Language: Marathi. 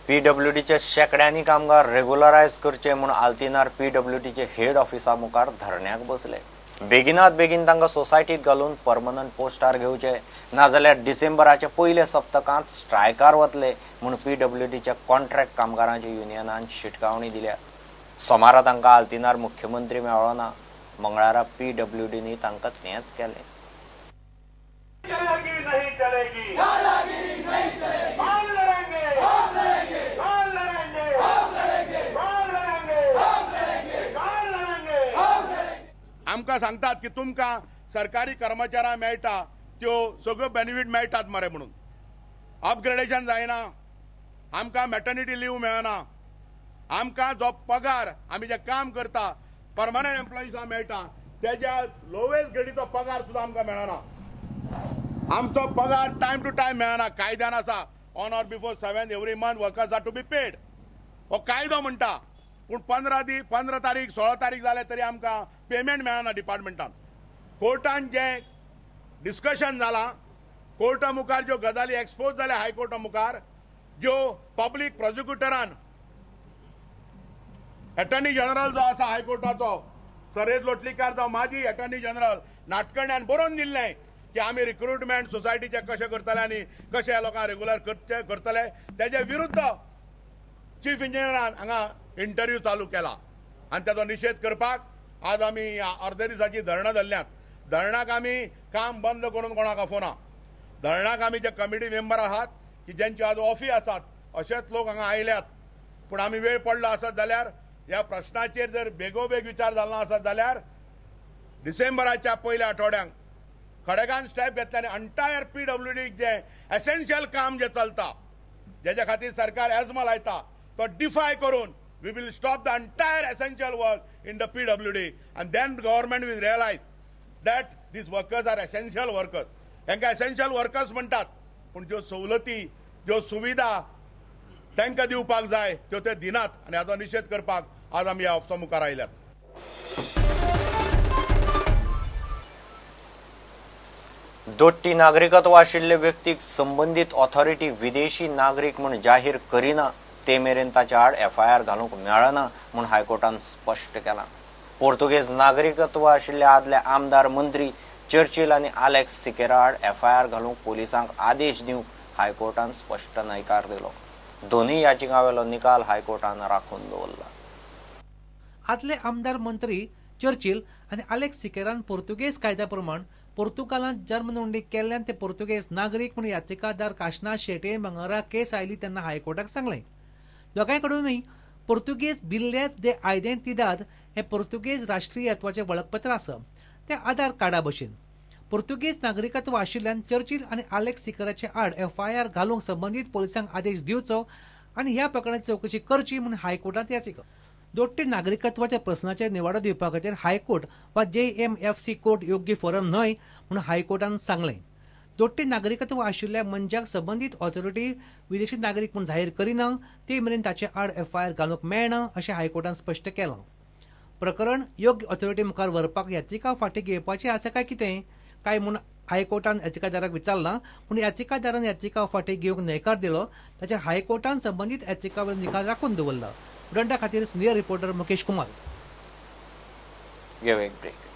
पीडब्ल्यूडीचे शेकड्यांनी कामगार रेग्युलरायज करचे म्हणून आल्तिनार पीडब्ल्यूडीचे हेड ऑफिसा मुखार धरण्याक बसले। बेगिनात बेगीन तांकां सोसायटीत घालून परमनंट पोस्टार घेवचे, नाजाल्यार डिसेंबराच्या पयल्या सप्तकांत स्ट्रायकार वतले म्हणून पीडब्ल्यूडीच्या कॉन्ट्रॅक्ट कामगारांच्या युनियनान शिटकावणी दिल्या। सोमारा तांकां आल्तिनार मुख्यमंत्री मेळ्ळो ना, मंगळारा पीडब्ल्यूडीनी तांकां तेंच केलें। आमकां सांगतात की तुमकां सरकारी कर्मचाऱ्यांक मेळटा त्यो सगळ्यो बेनिफीट मेळटात मरे म्हणून। अपग्रेडेशन जायना, आमकां मॅटर्निटी लीव मेळना, आमकां जो पगार आमी जे काम करता परमनंट एम्प्लॉईजांक मेळटा तेज्या लोवेस्ट ग्रेडीचो पगार सुद्दां आमकां मेळना। आमचो पगार टायम टू टायम मेळना। कायद्यान आसा on or before 7 every month workers are to be paid, हो कायदो म्हणटा। पूण 15 तारीख 16 तारीख जाले तरी आमकां पेमेंट मेळना डिपार्टमेंटान। कोर्टान जे डिस्कशन जाला, कोर्टा मुखार ज्यो गजाली एक्सपोज जाल्या हायकोर्टा मुखार, ज्यो पब्लीक प्रोसिक्युटरान एटर्नी जनरल जो आसा हायकोर्टाचो सरेज लोटलीकार जावं माजी एटर्नी जनरल नाटकण्यान बरोवन दिल्लें की आमी रिक्रुटमेंट सोसायटीचे कशें करतले आनी कशे लोकांक रेग्युलर करतले, तेजे विरुद्ध चीफ इंजिनियरान हांगा इंटरव्यू चालू केला आनी ताचो निशेध करपाक आज आमी अर्दे दिसाची धरणां धरल्यात। धरणाक आमी काम बंद करून कोणाक आफोना। धरणाक आमी जे कमिटी मेंबर आहात की ज्यांची आज ऑफी आसात अशेच लोक हांगा आयल्यात, पूण आमी वेळ पडलो आसत जाल्यार ह्या प्रश्नाचेर जर बेगोबेग विचार जालो आसत जाल्यार डिसेंबराच्या पयल्या आठवड्यांक खडेगांत स्टेप घेतल्याने अंटायर पीडब्ल्यूडी जे एसेन्शियल काम जे चलता, जेच्या खातीर सरकार एजमा लायता, तो डिफाय करून we will stop the entire essential work in the PWD and then government will realize that these workers are essential workers. तांकां essential workers म्हणटात, पूण ज्यो सवलती ज्यो सुविधा तांकां दिवपाक जाय त्यो ते दिनात आनी हाचो निशेध करपाक आज आमी ह्या ऑफिसा मुखार आयल्यात। दोट्टी नागरिकत्व आशिल्ले व्यक्तीक संबंधित ऑथॉरिटी विदेशी नागरिक म्हूण जाहीर करिना ते मेरेन ताच्या आड FIR घालूंक मेळना म्हूण हायकोर्टान स्पश्ट केलां। पोर्तुगेज नागरिकत्व आशिल्ले आदले आमदार मंत्री चर्चिल आनी आलेक्स सिकेरा आड FIR घालूंक पोलिसांक आदेश दिवंक हायकोर्टान स्पश्ट न्हयकार दिलो। दोनूय याचिकांवेलो निकाल हायकोर्टान राखून दवरला। आदले आमदार मंत्री चर्चिल आनी आलेक्स सिकेरान पोर्तुगेज कायद्या प्रमाण पोर्तुगालांत जन्मनोंदणी केल्ल्यान ते पोर्तुगेज नागरीक म्हूण याचिकादार काशना शेटे मंगळारा केस आयली तेन्ना हायकोर्टाक सांगलें। दोगांय कडूनय पोर्तुगेज बिल्लेत दे आयडेंटिदाद हे पोर्तुगेज राष्ट्रीयत्वाचें वळखपत्र आसा, ते आधार कार्डा भशेन। पोर्तुगेज नागरिकत्व आशिल्ल्यान चर्चिल आनी आलेक्स सिकेराचे आड FIR घालूंक संबंदीत पोलिसांक आदेश दिवचो आनी ह्या प्रकरणाची चवकशी करची म्हूण हायकोर्टांत याचिका। दोट्टी नागरिकत्वाच्या प्रस्नाचेर निवाडो दिवपा खातीर हायकोर्ट वा JMFC कोर्ट योग्य फोरम न्हय म्हूण हायकोर्टान सांगलें। दोट्टी नागरिकत्व आशिल्ल्या मनशाक संबंधीत ऑथॉरिटी विदेशी नागरीक म्हूण जाहीर करिना ते मेरेन ताचे आड FIR घालूंक मेळना अशें हायकोर्टान स्पश्ट केलां। प्रकरण योग्य ऑथॉरिटी मुखार व्हरपाक याचिका फाटीं घेवपाची आसा काय कितें काय म्हूण हायकोर्टान याचिकादाराक विचारलां, पूण याचिकादारान याचिका फाटीं घेवंक न्हयकार दिलो। ताचेर हायकोर्टान संबंधीत याचिकावेलो निकाल राखून दवरला। उडंटा खातीर सिनियर रिपोर्टर मुकेश कुमार। घेऊ एक ब्रेक।